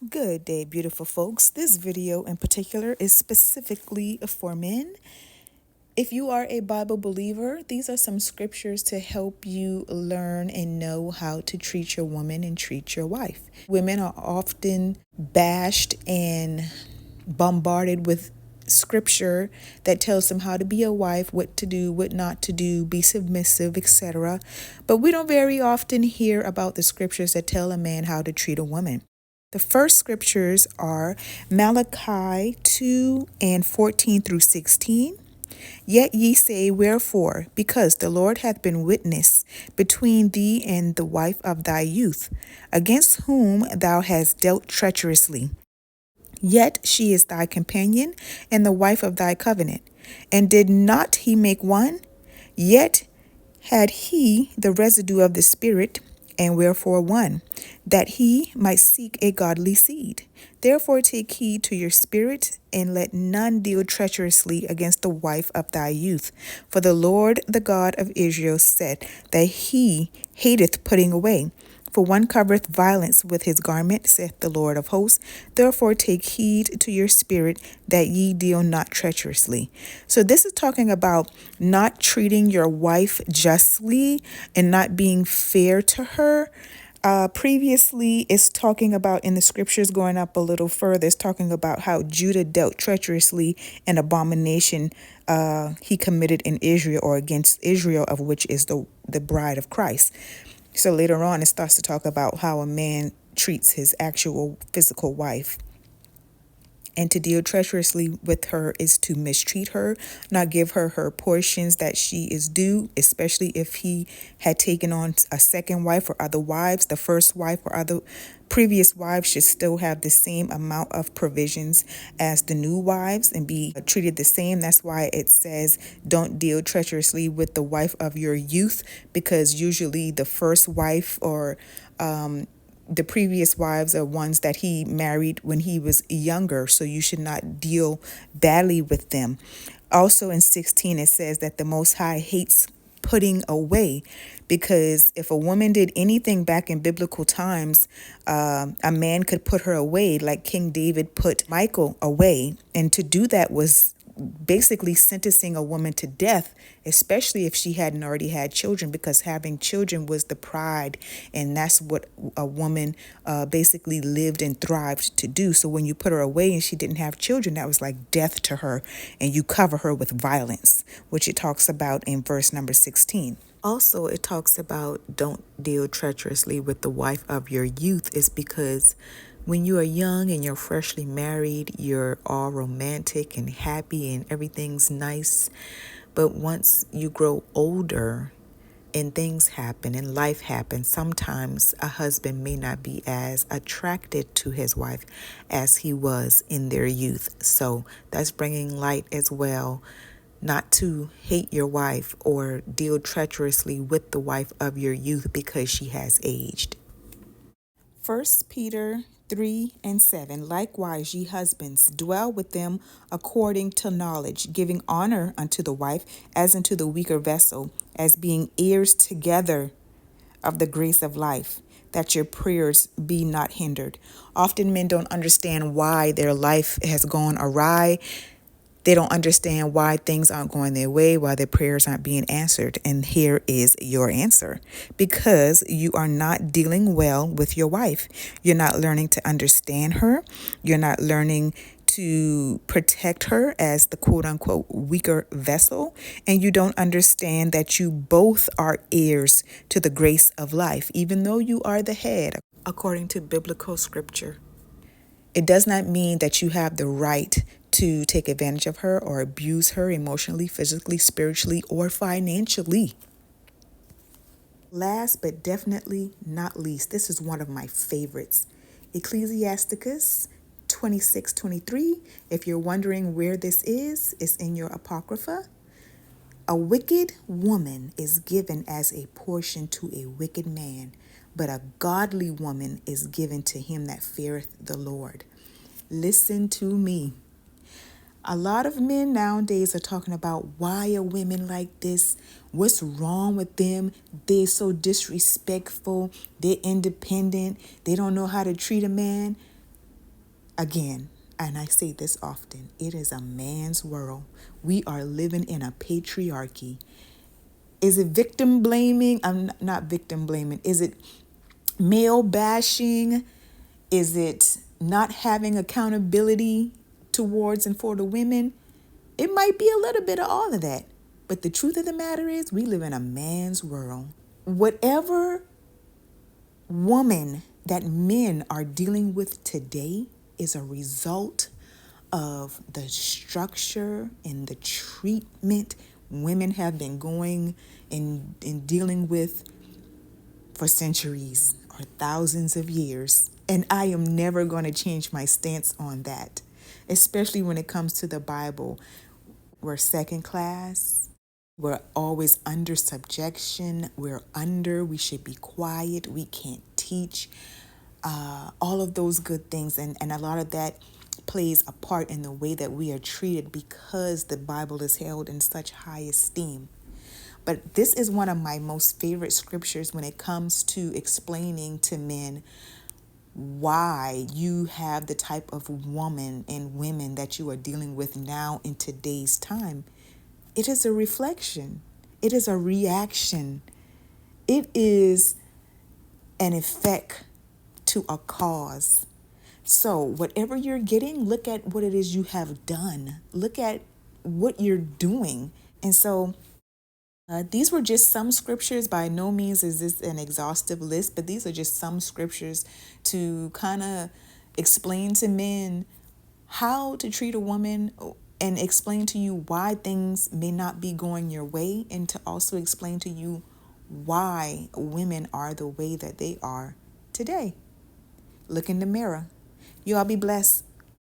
Good day, beautiful folks. This video in particular is specifically for men. If you are a Bible believer, these are some scriptures to help you learn and know how to treat your woman and treat your wife. Women are often bashed and bombarded with scripture that tells them how to be a wife, what to do, what not to do, be submissive, etc. But we don't very often hear about the scriptures that tell a man how to treat a woman. The first scriptures are Malachi 2 and 14 through 16. Yet ye say, wherefore? Because the Lord hath been witness between thee and the wife of thy youth, against whom thou hast dealt treacherously. Yet she is thy companion and the wife of thy covenant. And did not he make one? Yet had he the residue of the Spirit, and wherefore one, that he might seek a godly seed. Therefore take heed to your spirit, and let none deal treacherously against the wife of thy youth. For the Lord, the God of Israel, said that he hateth putting away. For one covereth violence with his garment, saith the Lord of hosts. Therefore take heed to your spirit, that ye deal not treacherously. So this is talking about not treating your wife justly and not being fair to her. Previously, it's talking about in the scriptures going up a little further, it's talking about how Judah dealt treacherously, an abomination he committed in Israel, or against Israel, of which is the bride of Christ. So later on, it starts to talk about how a man treats his actual physical wife. And to deal treacherously with her is to mistreat her, not give her her portions that she is due, especially if he had taken on a second wife or other wives. The first wife or other previous wives should still have the same amount of provisions as the new wives and be treated the same. That's why it says don't deal treacherously with the wife of your youth, because usually the first wife or the previous wives are ones that he married when he was younger, so you should not deal badly with them. Also in 16, it says that the Most High hates putting away, because if a woman did anything back in biblical times, a man could put her away, like King David put Michal away. And to do that was basically sentencing a woman to death, especially if she hadn't already had children, because having children was the pride, and that's what a woman basically lived and thrived to do. So when you put her away and she didn't have children, that was like death to her, and you cover her with violence, which it talks about in verse number 16. Also, it talks about don't deal treacherously with the wife of your youth, is because when you are young and you're freshly married, you're all romantic and happy and everything's nice. But once you grow older and things happen and life happens, sometimes a husband may not be as attracted to his wife as he was in their youth. So that's bringing light as well, not to hate your wife or deal treacherously with the wife of your youth because she has aged. 1 Peter 3 and 7. Likewise, ye husbands, dwell with them according to knowledge, giving honor unto the wife as unto the weaker vessel, as being heirs together of the grace of life, that your prayers be not hindered. Often men don't understand why their life has gone awry. They don't understand why things aren't going their way, why their prayers aren't being answered. And here is your answer. Because you are not dealing well with your wife. You're not learning to understand her. You're not learning to protect her as the quote unquote weaker vessel. And you don't understand that you both are heirs to the grace of life, even though you are the head, according to biblical scripture. It does not mean that you have the right to take advantage of her or abuse her emotionally, physically, spiritually, or financially. Last but definitely not least, this is one of my favorites. Ecclesiasticus 26:23. If you're wondering where this is, it's in your Apocrypha. A wicked woman is given as a portion to a wicked man, but a godly woman is given to him that feareth the Lord. Listen to me. A lot of men nowadays are talking about why are women like this? What's wrong with them? They're so disrespectful. They're independent. They don't know how to treat a man. Again, and I say this often, it is a man's world. We are living in a patriarchy. Is it victim blaming? I'm not victim blaming. Is it male bashing? Is it not having accountability towards and for the women? It might be a little bit of all of that. But the truth of the matter is, we live in a man's world. Whatever woman that men are dealing with today is a result of the structure and the treatment women have been going and dealing with for centuries or thousands of years. And I am never going to change my stance on that, especially when it comes to the Bible. We're second class. We're always under subjection. We should be quiet. We can't teach. All of those good things. And a lot of that plays a part in the way that we are treated because the Bible is held in such high esteem. But this is one of my most favorite scriptures when it comes to explaining to men why you have the type of woman and women that you are dealing with now in today's time. It is a reflection. It is a reaction. It is an effect to a cause. So whatever you're getting, look at what it is you have done. Look at what you're doing. And so these were just some scriptures. By no means is this an exhaustive list, but these are just some scriptures to kind of explain to men how to treat a woman and explain to you why things may not be going your way, and to also explain to you why women are the way that they are today. Look in the mirror. You all be blessed.